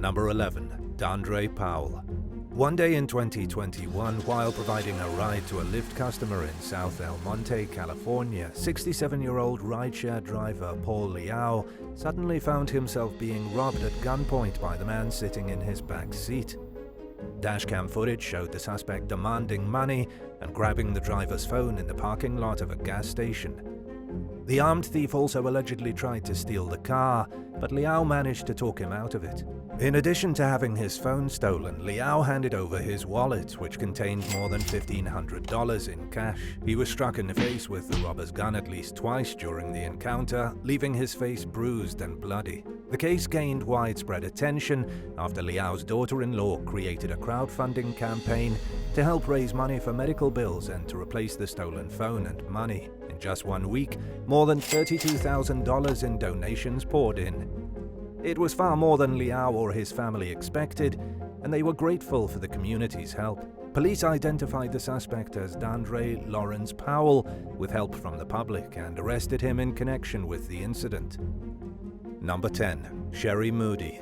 Number 11. Dandre Powell. One day in 2021, while providing a ride to a Lyft customer in South El Monte, California, 67-year-old rideshare driver Paul Liao suddenly found himself being robbed at gunpoint by the man sitting in his back seat. Dashcam footage showed the suspect demanding money and grabbing the driver's phone in the parking lot of a gas station. The armed thief also allegedly tried to steal the car, but Liao managed to talk him out of it. In addition to having his phone stolen, Liao handed over his wallet, which contained more than $1,500 in cash. He was struck in the face with the robber's gun at least twice during the encounter, leaving his face bruised and bloody. The case gained widespread attention after Liao's daughter-in-law created a crowdfunding campaign to help raise money for medical bills and to replace the stolen phone and money. In just 1 week, more than $32,000 in donations poured in. It was far more than Liao or his family expected, and they were grateful for the community's help. Police identified the suspect as Dandre Lawrence Powell with help from the public and arrested him in connection with the incident. Number 10. Sherry Moody.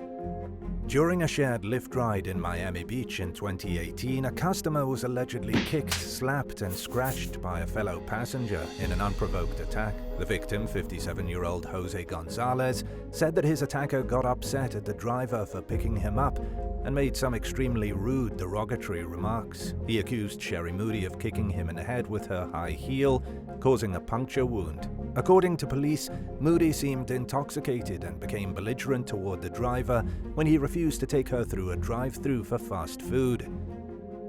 During a shared Lyft ride in Miami Beach in 2018, a customer was allegedly kicked, slapped, and scratched by a fellow passenger in an unprovoked attack. The victim, 57-year-old Jose Gonzalez, said that his attacker got upset at the driver for picking him up and made some extremely rude, derogatory remarks. He accused Sherry Moody of kicking him in the head with her high heel, causing a puncture wound. According to police, Moody seemed intoxicated and became belligerent toward the driver when he refused to take her through a drive-thru for fast food.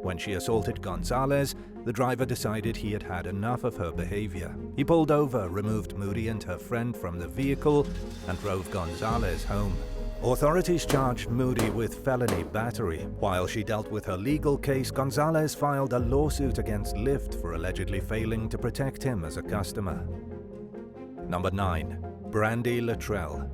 When she assaulted Gonzalez, the driver decided he had had enough of her behavior. He pulled over, removed Moody and her friend from the vehicle, and drove Gonzalez home. Authorities charged Moody with felony battery. While she dealt with her legal case, Gonzalez filed a lawsuit against Lyft for allegedly failing to protect him as a customer. Number 9. Brandy Latrell.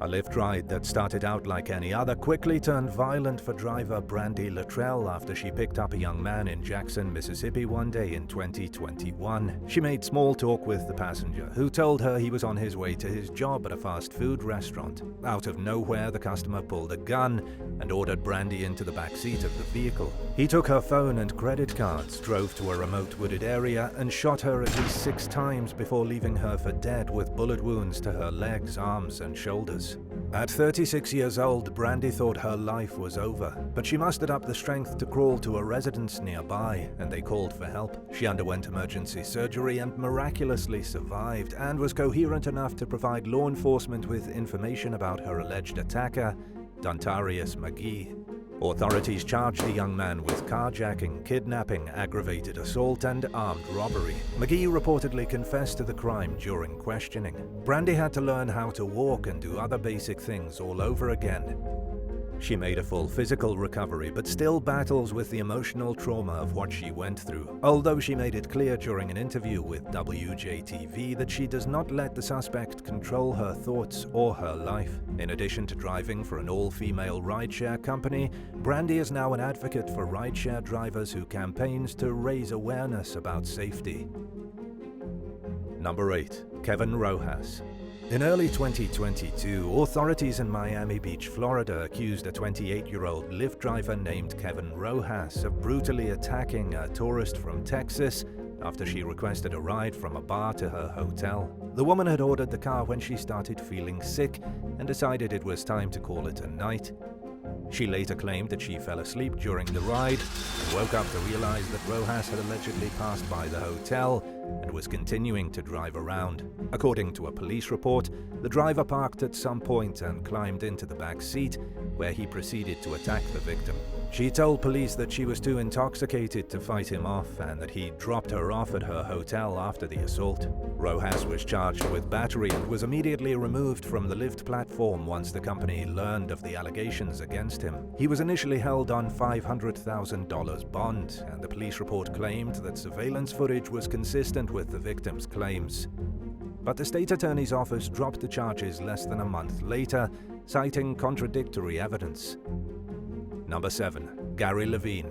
A Lyft ride that started out like any other quickly turned violent for driver Brandy Latrell after she picked up a young man in Jackson, Mississippi one day in 2021. She made small talk with the passenger, who told her he was on his way to his job at a fast food restaurant. Out of nowhere, the customer pulled a gun and ordered Brandy into the back seat of the vehicle. He took her phone and credit cards, drove to a remote wooded area, and shot her at least 6 times before leaving her for dead with bullet wounds to her legs, arms, and shoulders. At 36 years old, Brandy thought her life was over, but she mustered up the strength to crawl to a residence nearby, and they called for help. She underwent emergency surgery and miraculously survived, and was coherent enough to provide law enforcement with information about her alleged attacker, Dontarius McGee. Authorities charged the young man with carjacking, kidnapping, aggravated assault, and armed robbery. McGee reportedly confessed to the crime during questioning. Brandy had to learn how to walk and do other basic things all over again. She made a full physical recovery, but still battles with the emotional trauma of what she went through, although she made it clear during an interview with WJTV that she does not let the suspect control her thoughts or her life. In addition to driving for an all-female rideshare company, Brandy is now an advocate for rideshare drivers who campaigns to raise awareness about safety. Number 8. Kevin Rojas. In early 2022, authorities in Miami Beach, Florida accused a 28-year-old Lyft driver named Kevin Rojas of brutally attacking a tourist from Texas after she requested a ride from a bar to her hotel. The woman had ordered the car when she started feeling sick and decided it was time to call it a night. She later claimed that she fell asleep during the ride and woke up to realize that Rojas had allegedly passed by the hotel and was continuing to drive around. According to a police report, the driver parked at some point and climbed into the back seat, where he proceeded to attack the victim. She told police that she was too intoxicated to fight him off and that he dropped her off at her hotel after the assault. Rojas was charged with battery and was immediately removed from the Lyft platform once the company learned of the allegations against him. He was initially held on $500,000 bond, and the police report claimed that surveillance footage was consistent with the victim's claims. But the state attorney's office dropped the charges less than a month later, citing contradictory evidence. Number 7. Gary Levine.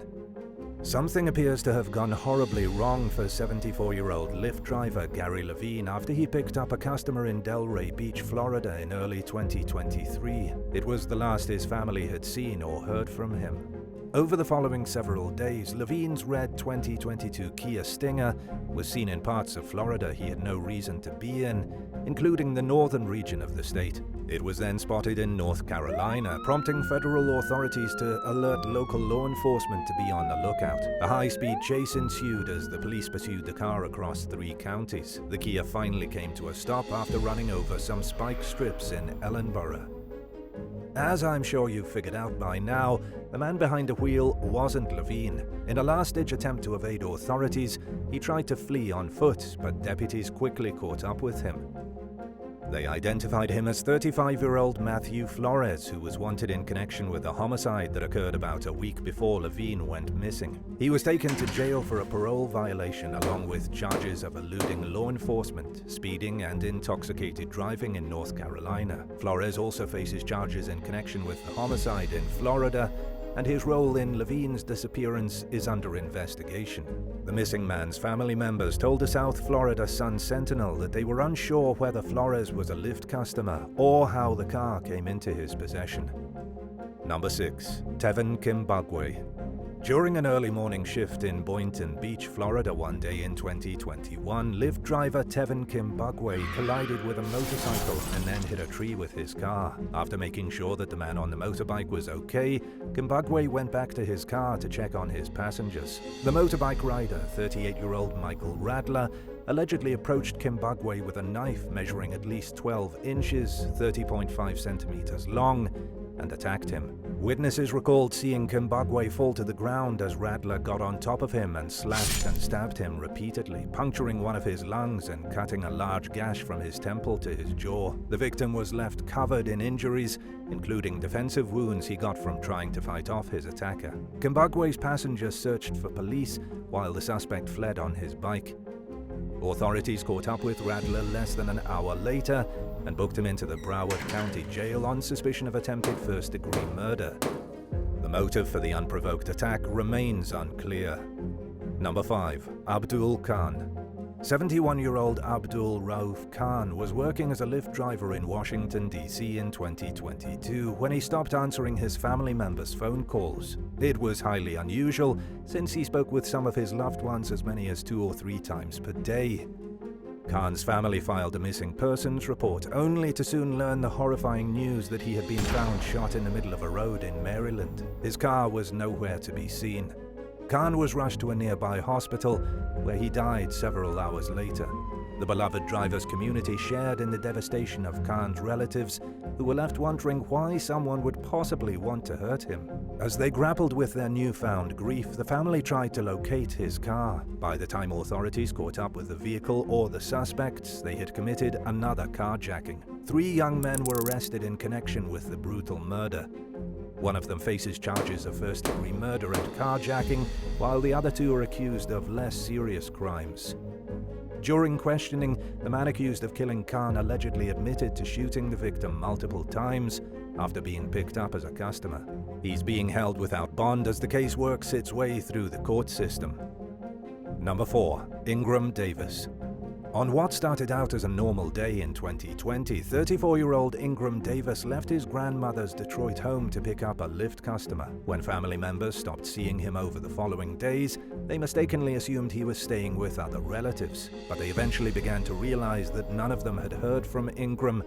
Something appears to have gone horribly wrong for 74-year-old Lyft driver Gary Levine after he picked up a customer in Delray Beach, Florida in early 2023. It was the last his family had seen or heard from him. Over the following several days, Levine's red 2022 Kia Stinger was seen in parts of Florida he had no reason to be in, including the northern region of the state. It was then spotted in North Carolina, prompting federal authorities to alert local law enforcement to be on the lookout. A high-speed chase ensued as the police pursued the car across 3 counties. The Kia finally came to a stop after running over some spike strips in Ellenborough. As I'm sure you've figured out by now, the man behind the wheel wasn't Levine. In a last-ditch attempt to evade authorities, he tried to flee on foot, but deputies quickly caught up with him. They identified him as 35-year-old Matthew Flores, who was wanted in connection with a homicide that occurred about a week before Levine went missing. He was taken to jail for a parole violation along with charges of eluding law enforcement, speeding, and intoxicated driving in North Carolina. Flores also faces charges in connection with the homicide in Florida, and his role in Levine's disappearance is under investigation. The missing man's family members told the South Florida Sun-Sentinel that they were unsure whether Flores was a Lyft customer or how the car came into his possession. Number 6. Tevin Kim Bagway. During an early morning shift in Boynton Beach, Florida one day in 2021, Lyft driver Tevin Kim Bagway collided with a motorcycle and then hit a tree with his car. After making sure that the man on the motorbike was okay, Kim Bagway went back to his car to check on his passengers. The motorbike rider, 38-year-old Michael Radler, allegedly approached Kim Bagway with a knife measuring at least 12 inches, 30.5 centimeters long, and attacked him. Witnesses recalled seeing Kim Bagway fall to the ground as Radler got on top of him and slashed and stabbed him repeatedly, puncturing one of his lungs and cutting a large gash from his temple to his jaw. The victim was left covered in injuries, including defensive wounds he got from trying to fight off his attacker. Kim Bagway's passengers searched for police while the suspect fled on his bike. Authorities caught up with Radler less than an hour later and booked him into the Broward County Jail on suspicion of attempted first-degree murder. The motive for the unprovoked attack remains unclear. Number 5. Abdul Khan. 71-year-old Abdul Rauf Khan was working as a Lyft driver in Washington, D.C. in 2022 when he stopped answering his family members' phone calls. It was highly unusual since he spoke with some of his loved ones as many as 2 or 3 times per day. Khan's family filed a missing persons report, only to soon learn the horrifying news that he had been found shot in the middle of a road in Maryland. His car was nowhere to be seen. Khan was rushed to a nearby hospital, where he died several hours later. The beloved driver's community shared in the devastation of Khan's relatives, who were left wondering why someone would possibly want to hurt him. As they grappled with their newfound grief, the family tried to locate his car. By the time authorities caught up with the vehicle or the suspects, they had committed another carjacking. 3 young men were arrested in connection with the brutal murder. One of them faces charges of first-degree murder and carjacking, while the other 2 are accused of less serious crimes. During questioning, the man accused of killing Khan allegedly admitted to shooting the victim multiple times after being picked up as a customer. He's being held without bond as the case works its way through the court system. Number 4. Ingram Davis. On what started out as a normal day in 2020, 34-year-old Ingram Davis left his grandmother's Detroit home to pick up a Lyft customer. When family members stopped seeing him over the following days, they mistakenly assumed he was staying with other relatives, but they eventually began to realize that none of them had heard from Ingram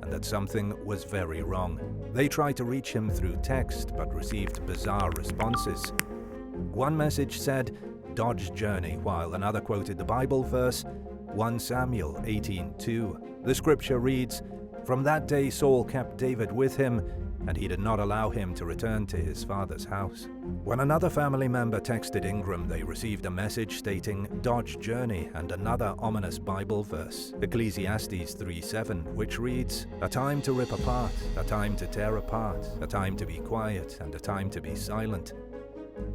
and that something was very wrong. They tried to reach him through text, but received bizarre responses. One message said, "Dodge journey," while another quoted the Bible verse, 1 Samuel 18:2. The scripture reads, "From that day Saul kept David with him, and he did not allow him to return to his father's house." When another family member texted Ingram, they received a message stating "Dodge journey" and another ominous Bible verse, Ecclesiastes 3:7, which reads, "A time to rip apart, a time to tear apart, a time to be quiet, and a time to be silent."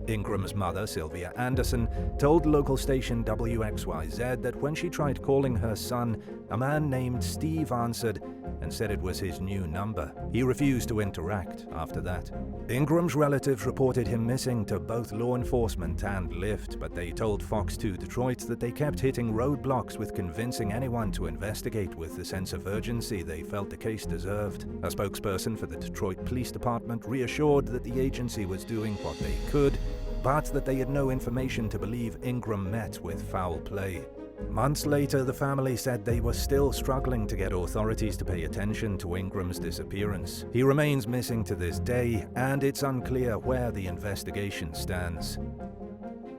Ingram's mother, Sylvia Anderson, told local station WXYZ that when she tried calling her son, a man named Steve answered and said it was his new number. He refused to interact after that. Ingram's relatives reported him missing to both law enforcement and Lyft, but they told Fox 2 Detroit that they kept hitting roadblocks with convincing anyone to investigate with the sense of urgency they felt the case deserved. A spokesperson for the Detroit Police Department reassured that the agency was doing what they could, but that they had no information to believe Ingram met with foul play. Months later, the family said they were still struggling to get authorities to pay attention to Ingram's disappearance. He remains missing to this day, and it's unclear where the investigation stands.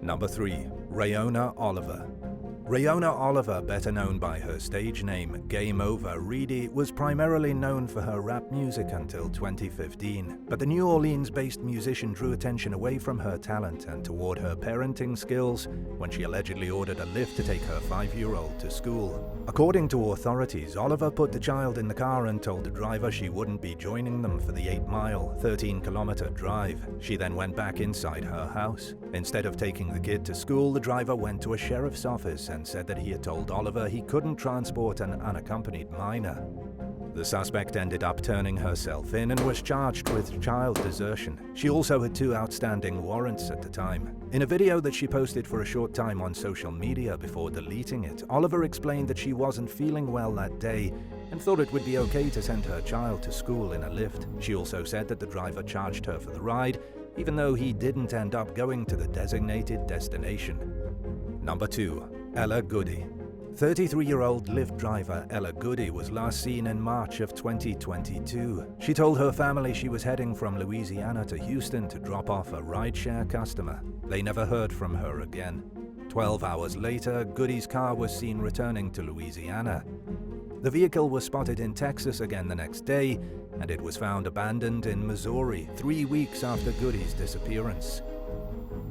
Number 3. Rayna Oliver. Rayna Oliver, better known by her stage name Game Over Reedy, was primarily known for her rap music until 2015. But the New Orleans-based musician drew attention away from her talent and toward her parenting skills when she allegedly ordered a Lyft to take her 5-year-old to school. According to authorities, Oliver put the child in the car and told the driver she wouldn't be joining them for the 8-mile, 13-kilometer drive. She then went back inside her house. Instead of taking the kid to school, the driver went to a sheriff's office and said that he had told Oliver he couldn't transport an unaccompanied minor. The suspect ended up turning herself in and was charged with child desertion. She also had 2 outstanding warrants at the time. In a video that she posted for a short time on social media before deleting it, Oliver explained that she wasn't feeling well that day and thought it would be okay to send her child to school in a Lyft. She also said that the driver charged her for the ride, even though he didn't end up going to the designated destination. Number 2. Ella Goody. 33-year-old Lyft driver Ella Goody was last seen in March of 2022. She told her family she was heading from Louisiana to Houston to drop off a rideshare customer. They never heard from her again. 12 hours later, Goody's car was seen returning to Louisiana. The vehicle was spotted in Texas again the next day, and it was found abandoned in Missouri 3 weeks after Goody's disappearance.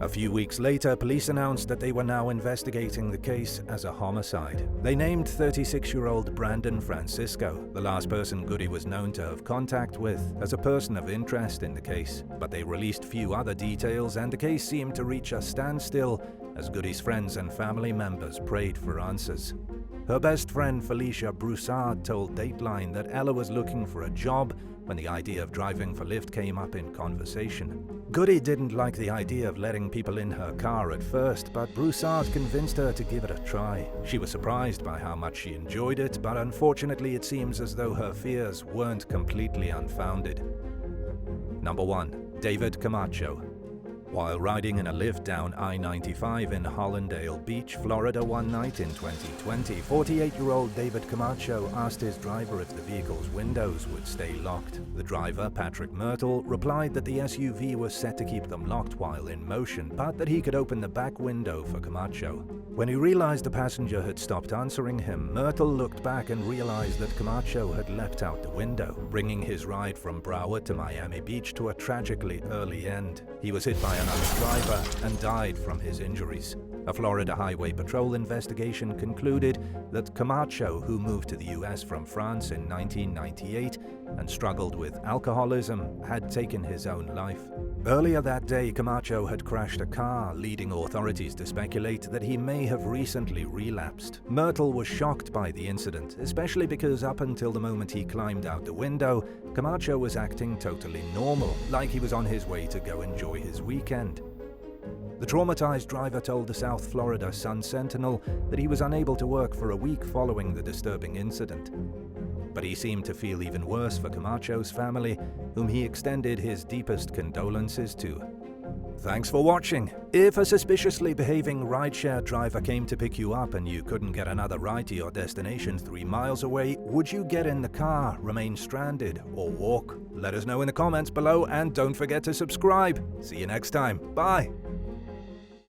A few weeks later, police announced that they were now investigating the case as a homicide. They named 36-year-old Brandon Francisco, the last person Goody was known to have contact with, as a person of interest in the case. But they released few other details, and the case seemed to reach a standstill as Goody's friends and family members prayed for answers. Her best friend Felicia Broussard told Dateline that Ella was looking for a job when the idea of driving for Lyft came up in conversation. Goody didn't like the idea of letting people in her car at first, but Broussard convinced her to give it a try. She was surprised by how much she enjoyed it, but unfortunately it seems as though her fears weren't completely unfounded. Number 1. David Camacho. While riding in a Lyft down I-95 in Hollandale Beach, Florida one night in 2020, 48-year-old David Camacho asked his driver if the vehicle's windows would stay locked. The driver, Patrick Myrtle, replied that the SUV was set to keep them locked while in motion, but that he could open the back window for Camacho. When he realized the passenger had stopped answering him, Myrtle looked back and realized that Camacho had leapt out the window, bringing his ride from Broward to Miami Beach to a tragically early end. He was hit by another driver and died from his injuries. A Florida Highway Patrol investigation concluded that Camacho, who moved to the US from France in 1998 and struggled with alcoholism, had taken his own life. Earlier that day, Camacho had crashed a car, leading authorities to speculate that he may have recently relapsed. Myrtle was shocked by the incident, especially because up until the moment he climbed out the window, Camacho was acting totally normal, like he was on his way to go enjoy his weekend. The traumatized driver told the South Florida Sun-Sentinel that he was unable to work for a week following the disturbing incident. But he seemed to feel even worse for Camacho's family, whom he extended his deepest condolences to. Thanks for watching. If a suspiciously behaving rideshare driver came to pick you up and you couldn't get another ride to your destination 3 miles away, would you get in the car, remain stranded, or walk? Let us know in the comments below, and don't forget to subscribe. See you next time. Bye.